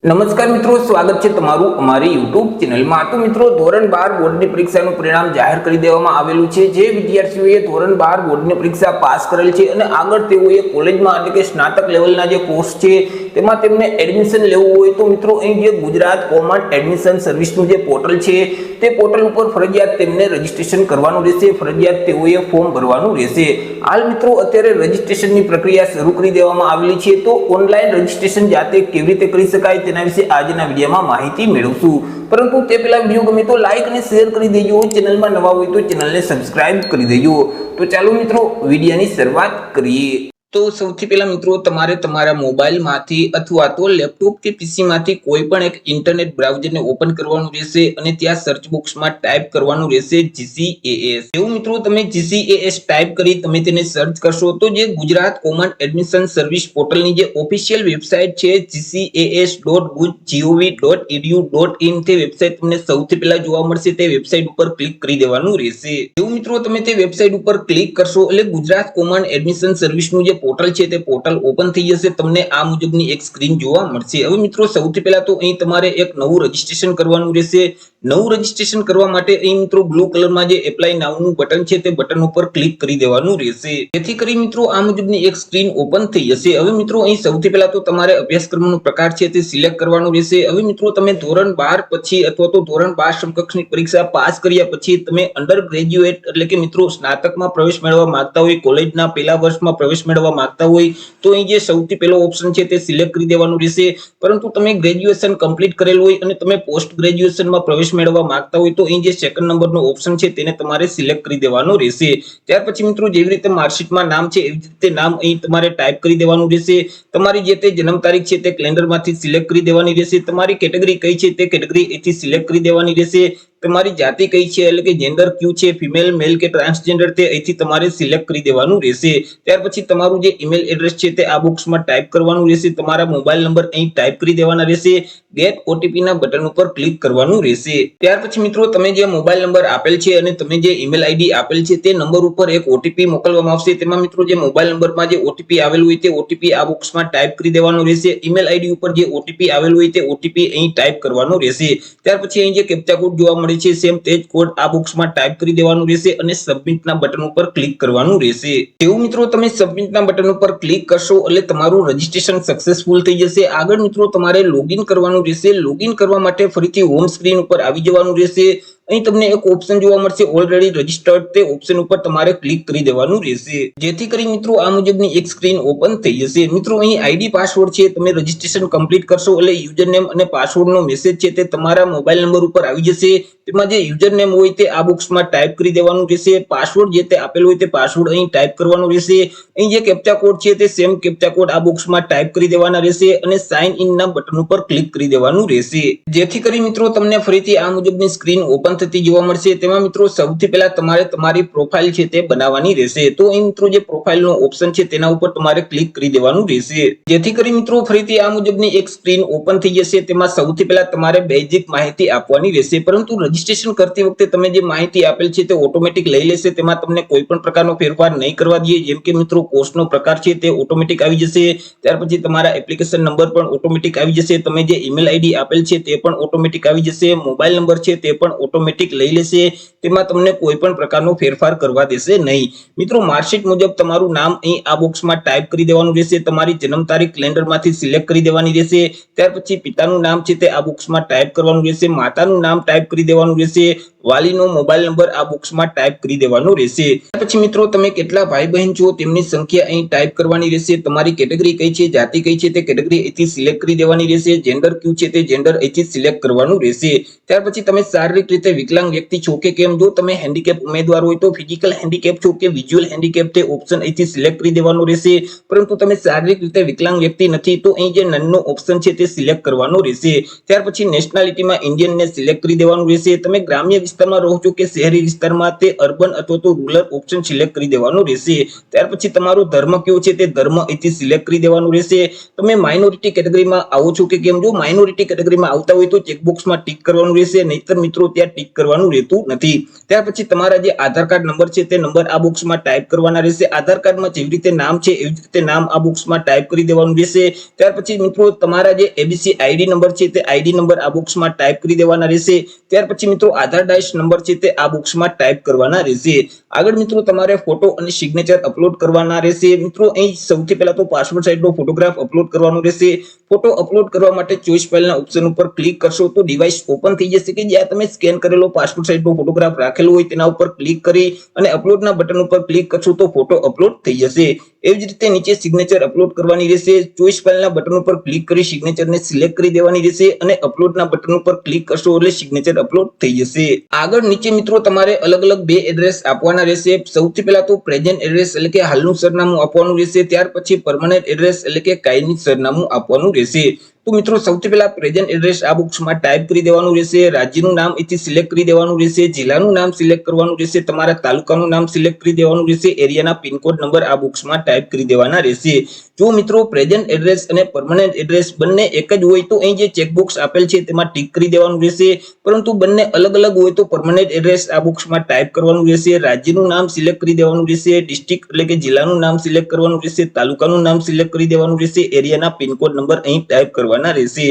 નમસ્કાર મિત્રો, સ્વાગત છે તમારું અમારી યુટ્યુબ ચેનલમાં। તો મિત્રો, ધોરણ 12 બોર્ડની પરીક્ષાનું પરિણામ જાહેર કરી દેવામાં આવેલું છે। જે વિદ્યાર્થીઓએ ધોરણ 12 બોર્ડની પરીક્ષા પાસ કરેલ છે અને આગળ તેઓએ કોલેજમાં એટલે કે સ્નાતક લેવલના જે કોર્સ છે તેમાં તેમને એડમિશન લેવું હોય તો મિત્રો અહીં જે ગુજરાત કોમન એડમિશન સર્વિસનું જે પોર્ટલ છે તે પોર્ટલ ઉપર ફરજિયાત તેમને રજીસ્ટ્રેશન કરવાનું રહેશે, ફરજિયાત તેઓએ ફોર્મ ભરવાનું રહેશે। હાલ મિત્રો અત્યારે રજીસ્ટ્રેશનની પ્રક્રિયા શરૂ કરી દેવામાં આવેલી છે, તો ઓનલાઈન રજીસ્ટ્રેશન જાતે કેવી રીતે કરી શકાય તેના વિશે આજના વિડીયોમાં માહિતી મેળવશું। પરંતુ તે પહેલા વિડીયો ગમે તો લાઈક અને શેર કરી દેજો, ચેનલમાં નવા હોય તો ચેનલને સબસ્ક્રાઇબ કરી દેજો। તો ચાલો મિત્રો વિડીયોની શરૂઆત કરીએ। તો સૌથી પહેલા મિત્રો તમારે તમારા મોબાઈલમાંથી અથવા તો લેપટોપ કે પીસીમાંથી કોઈ પણ એક ઇન્ટરનેટ બ્રાઉઝરને ઓપન કરવાનું રહેશે અને ત્યાં સર્ચ બોક્સમાં ટાઈપ કરવાનું રહેશે GCAS। એવું મિત્રો તમે GCAS ટાઈપ કરી તમે તેને સર્ચ કરશો તો જે ગુજરાત કોમન એડમિશન સર્વિસ પોર્ટલની જે ઓફિશિયલ વેબસાઇટ છે gcas.gov.edu.in તે વેબસાઇટ તમને સૌથી પહેલા જોવા મળશે। તે વેબસાઇટ ઉપર ક્લિક કરી દેવાનું રહેશે। એવું મિત્રો તમે તે વેબસાઇટ ઉપર ક્લિક કરશો એટલે ગુજરાત કોમન એડમિશન સર્વિસનું જે પોર્ટલ છે તે પોર્ટલ ઓપન થઈ જશે। તમને આ મુજબની એક સ્ક્રીન જોવા મળશે। હવે મિત્રો સૌથી પહેલા તો અહીં તમારે એક નવું રજીસ્ટ્રેશન કરવાનું રહેશે। નવું રજીસ્ટ્રેશન કરવા માટે અહીં મિત્રો બ્લુ કલરમાં જે એપ્લાય નાઉનું બટન છે તે બટન ઉપર ક્લિક કરી દેવાનું રહેશે, જેથી કરી મિત્રો આ મુજબની એક સ્ક્રીન ઓપન થઈ જશે। હવે મિત્રો અહીં સૌથી પહેલા તો તમારે અભ્યાસક્રમનો પ્રકાર છે તે સિલેક્ટ કરવાનું રહેશે। હવે મિત્રો તમે ધોરણ 12 પછી અથવા તો ધોરણ 12 સમકક્ષની પરીક્ષા પાસ કર્યા પછી તમે અંડર ગ્રેજ્યુએટ એટલે કે મિત્રો સ્નાતકમાં પ્રવેશ મેળવવા માંગતા હોય, કોલેજના પહેલા વર્ષમાં પ્રવેશ મેળવવા માંગતા હોય તો અહીં જે સૌથી પહેલો ઓપ્શન છે તે સિલેક્ટ કરી દેવાનું રહેશે। પરંતુ તમે ગ્રેજ્યુએશન કમ્પ્લીટ કરેલું હોય અને તમે પોસ્ટ ગ્રેજ્યુએશનમાં પ્રવેશ મેળવવા માંગતા હોય તો અહીં જે સેકન્ડ નંબરનો ઓપ્શન છે તેને તમારે સિલેક્ટ કરી દેવાનો રહેશે। ત્યાર પછી મિત્રો જેવી રીતે માર્કશીટમાં નામ છે એવી રીતે નામ અહીં તમારે ટાઈપ કરી દેવાનું રહેશે। તમારી જે તે જન્મ તારીખ છે તે કેલેન્ડરમાંથી સિલેક્ટ કરી દેવાની રહેશે। તમારી કેટેગરી કઈ છે તે કેટેગરી અહીંથી સિલેક્ટ કરી દેવાની રહેશે। તમારી જાતિ કઈ છે એટલે કે જેન્ડર ક્યુ છે, ફિમેલ, મેલ કે ટ્રાન્સજેન્ડર તે અહીંથી તમારે સિલેક્ટ કરી દેવાનું રહેશે। ત્યાર પછી તમારું જે ઈમેલ એડ્રેસ છે તે આ બોક્સમાં ટાઈપ કરવાનું રહેશે। તમારા મોબાઈલ નંબર અહીં ટાઈપ કરી દેવાના રહેશે। ગેટ ઓટીપી ના બટન ઉપર ક્લિક કરવાનું રહેશે। ત્યાર પછી મિત્રો તમે જે મોબાઈલ નંબર આપેલ છે અને તમે જે ઈમેલ આઈડી આપેલ છે તે નંબર ઉપર એક ઓટીપી મોકલવામાં આવશે। તેમાં મિત્રો જે મોબાઈલ નંબરમાં જે ઓટીપી આવેલું હોય તે ઓટીપી આ બોક્સમાં ટાઈપ કરી દેવાનો રહેશે। ઈમેલ આઈડી ઉપર જે ઓટીપી આવેલું હોય તે ઓટીપી અહીં ટાઈપ કરવાનો રહેશે। ત્યાર પછી અહીં જે કેપ્ચા કોડ જોવા મળે છે સેમ તે જ કોડ આ બોક્સમાં ટાઈપ કરી દેવાનું રહેશે અને સબમિટના બટન ઉપર ક્લિક કરવાનું રહેશે। એવું મિત્રો તમે સબમિટના બટન ઉપર ક્લિક કરશો એટલે તમારું રજીસ્ટ્રેશન સક્સેસફુલ થઈ જશે। આગળ મિત્રો તમારે લોગિન કરવાનું રહેશે। લોગિન કરવા માટે ફરીથી હોમ સ્ક્રીન ઉપર આવી જવાનું રહેશે। અહીં તમને એક ઓપ્શન જોવા મળશે ઓલરેડી રજીસ્ટર્ડ, તે ઓપ્શન ઉપર તમારે ક્લિક કરી દેવાનું રહેશે, જેથી કરી મિત્રો આ મુજબની એક સ્ક્રીન ઓપન થઈ જશે। મિત્રો અહીં આઈડી પાસવર્ડ છે તમે રજીસ્ટ્રેશન કમ્પ્લીટ કરશો એટલે યુઝરનેમ અને પાસવર્ડનો મેસેજ છે તે તમારા મોબાઈલ નંબર ઉપર આવી જશે। તેમાં જે યુઝરનેમ હોય તે આ બોક્સમાં ટાઈપ કરી દેવાનું રહેશે। પાસવર્ડ જે તે આપેલો હોય તે પાસવર્ડ અહીં ટાઈપ કરવાનો રહેશે। અહીં જે કેપ્ચા કોડ છે તે સેમ કેપ્ચા કોડ આ બોક્સમાં ટાઈપ કરી દેવાના રહેશે અને સાઇન ઇન ના બટન ઉપર ક્લિક કરી દેવાનું રહેશે, જેથી કરી મિત્રો તમને ફરીથી આ મુજબની સ્ક્રીન ઓપન થતી જોવા મળશે। તેમાં મિત્રો સૌથી પહેલા તમારે તમારી પ્રોફાઇલ છે તે બનાવવાની રહેશે। તો અહીં મિત્રો જે પ્રોફાઇલનો ઓપ્શન છે તેના ઉપર તમારે ક્લિક કરી દેવાનું રહેશે, જેથી કરી મિત્રો ફરીથી આ મુજબની એક સ્ક્રીન ઓપન થઈ જશે। તેમાં સૌથી પહેલા તમારે બેઝિક માહિતી આપવાની રહેશે, પરંતુ રજીસ્ટ્રેશન કરતી વખતે તમે જે માહિતી આપેલ છે તે ઓટોમેટિક લઈ લેશે। તેમાં તમને કોઈ પણ પ્રકારનો ફેરફાર નહીં કરવા દઈએ। જેમ કે મિત્રો કોર્સનો પ્રકાર છે તે ઓટોમેટિક આવી જશે। ત્યાર પછી તમારા એપ્લિકેશન નંબર પણ ઓટોમેટિક આવી જશે। તમે જે ઈમેલ આઈડી આપેલ છે તે પણ ઓટોમેટિક આવી જશે। મોબાઈલ નંબર છે તે પણ ઓટોમેટિક લઈ લેશે। તેમાં તમને કોઈ પણ પ્રકારનો ફેરફાર કરવા દેશે નહીં। મિત્રો માર્કશીટ મુજબ તમારું નામ અહીં આ બોક્સમાં ટાઈપ કરી દેવાનું રહેશે। તમારી જન્મ તારીખ કેલેન્ડરમાંથી સિલેક્ટ કરી દેવાની રહેશે। ત્યાર પછી પિતાનું નામ છે તે આ બોક્સમાં ટાઈપ કરવાનું રહેશે। માતાનું નામ ટાઈપ કરી દેવાનું રહેશે। વાલીનો મોબાઈલ નંબર આ બોક્સમાં ટાઈપ કરી દેવાનો રહેશે। ત્યાર પછી મિત્રો તમે કેટલા ભાઈ બહેન છો તેમની સંખ્યા અહીં ટાઈપ કરવાની રહેશે। તમારી કેટેગરી કઈ છે, જાતિ કઈ છે તે કેટેગરી અહીંથી સિલેક્ટ કરી દેવાની રહેશે। જેન્ડર ક્યુ છે તે જેન્ડર અહીંથી સિલેક્ટ કરવાનું રહેશે। ત્યાર પછી તમે શારીરિક રીતે વિકલાંગ વ્યક્તિ છો કે કેમ, જો તમે હેન્ડીકેપ ઉમેદવાર હોય તો ફિઝિકલ હેન્ડીકેપ છો કે વિઝ્યુઅલ હેન્ડીકેપ તે ઓપ્શન અહીંથી સિલેક્ટ કરી દેવાનો રહેશે। પરંતુ તમે શારીરિક રીતે વિકલાંગ વ્યક્તિ નથી તો અહીં જે નનનો ઓપ્શન છે તે સિલેક્ટ કરવાનો રહેશે। ત્યાર પછી નેશનાલિટીમાં ઇન્ડિયન ને સિલેક્ટ કરી દેવાનું રહેશે। તમે ગ્રામ્ય વિસ્તારમાં રહો છો કે શહેરી વિસ્તારમાં તે અર્બન અથવા તો રૂરલ ઓપ્શન સિલેક્ટ કરી દેવાનું રહેશે. ત્યાર પછી તમારો ધર્મ કયો છે તે ધર્મ અહીંથી સિલેક્ટ કરી દેવાનું રહેશે. તમે માઇનોરિટી કેટેગરીમાં આવો છો કે કેમ, જો માઇનોરિટી કેટેગરીમાં આવતા હોય તો ચેકબોક્સમાં ટીક કરવાનું રહેશે, નહીતર મિત્રો ત્યાં ટીક કરવાનું રહેતું નથી. ત્યાર પછી તમારા જે આધાર કાર્ડ નંબર છે તે નંબર આ બોક્સમાં ટાઈપ કરવાના રહેશે. આધાર કાર્ડમાં જેવી રીતે નામ છે એવી રીતે નામ આ બોક્સમાં ટાઈપ કરી દેવાનું રહેશે. ત્યાર પછી મિત્રો તમારા જે એબીસી આઈડી નંબર છે તે આઈડી નંબર આ બોક્સમાં ટાઈપ કરી દેવાના રહેશે. ત્યાર પછી મિત્રો આધાર ડાયસ નંબર છે તે આ બોક્સમાં ટાઈપ કરવાના રહેશે. આગળ મિત્રો તમારે ફોટો અને સિગ્નેચર અપલોડ કરવાના રહેશે. મિત્રો અહીં સૌથી પહેલા તો પાસપોર્ટ સાઇઝનો ફોટોગ્રાફ અપલોડ કરવાનો રહેશે. ફોટો અપલોડ કરવા માટે ચોઈસ ફાઇલના ઓપ્શન ઉપર ક્લિક કરશો તો ડિવાઇસ ઓપન થઈ જશે કે જ્યાં તમે સ્કેન કરેલો પાસપોર્ટ સાઇઝનો ફોટોગ્રાફ રાખેલો હોય તેના ઉપર ક્લિક કરી અને અપલોડના બટન ઉપર ક્લિક કરશો તો ફોટો અપલોડ થઈ જશે. એવી જ રીતે નીચે સિગ્નેચર અપલોડ કરવાની રહેશે. ચોઈસ ફાઇલના બટન ઉપર ક્લિક કરી સિગ્નેચરને સિલેક્ટ કરી દેવાની રહેશે અને અપલોડના બટન ઉપર ક્લિક કરશો એટલે સિગ્નેચર અપલોડ થઈ જશે. આગળ નીચે મિત્રો તમારે અલગ અલગ બે એડ્રેસ આપવાના રહેશે. સૌથી પહેલા તો પ્રેઝન્ટ એડ્રેસ એટલે કે હાલનું સરનામું આપવાનું રહેશે. ત્યાર પછી પરમનન્ટ એડ્રેસ એટલે કે કાયમી સરનામું આપવાનું રહેશે. તો મિત્રો સૌથી પહેલા પ્રેઝન્ટ એડ્રેસ આ બોક્સમાં ટાઈપ કરી દેવાનું રહેશે. રાજ્યનું નામ અહીંથી સિલેક્ટ કરી દેવાનું રહેશે. જિલ્લાનું નામ સિલેક્ટ કરવાનું રહેશે. તમારા તાલુકાનું નામ સિલેક્ટ કરી દેવાનું રહેશે. એરિયાના પિનકોડ નંબર આ બોક્સમાં ટાઈપ કરી દેવાના રહેશે. જો મિત્રો પ્રેઝન્ટ એડ્રેસ અને પરમનન્ટ એડ્રેસ બંને એક જ હોય તો અહીં જે ચેકબોક્સ આપેલ છે તેમાં ટીક કરી દેવાનું રહેશે. પરંતુ બંને અલગ અલગ હોય તો પરમનન્ટ એડ્રેસ આ બોક્સમાં ટાઈપ કરવાનું રહેશે. રાજ્યનું નામ સિલેક્ટ કરી દેવાનું રહેશે. ડિસ્ટ્રિક્ટ એટલે કે જિલ્લાનું નામ સિલેક્ટ કરવાનું રહેશે. તાલુકાનું નામ સિલેક્ટ કરી દેવાનું રહેશે. એરિયાના પિનકોડ નંબર અહીં ટાઈપ કરવાના રહેશે.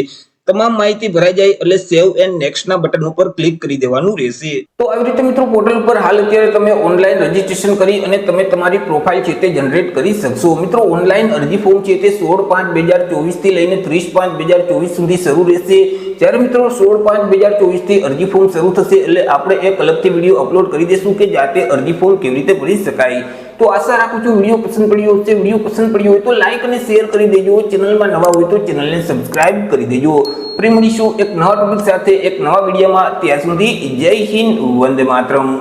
તમામ માહિતી ભરાઈ જાય એટલે સેવ એન્ડ નેક્સ્ટ ના બટન ઉપર ક્લિક કરી દેવાનું રહેશે. તો આવી રીતે મિત્રો પોર્ટલ ઉપર હાલ અત્યારે તમે ઓનલાઈન રજીસ્ટ્રેશન કરી અને તમે તમારી પ્રોફાઇલ છે તે જનરેટ કરી શકશો. મિત્રો ઓનલાઈન અરજી ફોર્મ છે તે 16/5/2024 થી લઈને 30/5/2024 સુધી શરૂ રહેશે. જ્યારે મિત્રો 16/5/2024 થી અરજી ફોર્મ શરૂ થશે એટલે આપણે એક અલગથી વિડીયો અપલોડ કરી દેશું કે જાતે અરજી ફોર્મ કેવી રીતે ભરી શકાય. તો આશા રાખું છું વિડીયો પસંદ પડ્યો હશે. વિડીયો પસંદ પડ્યો હોય તો લાઈક અને શેર કરી દેજો. ચેનલમાં નવા હોય તો ચેનલને સબસ્ક્રાઇબ કરી દેજો. ફરી મળીશું એક નવા ટોપિક સાથે એક નવા વિડીયોમાં. ત્યાં સુધી જય હિન્દ, વંદે માતરમ.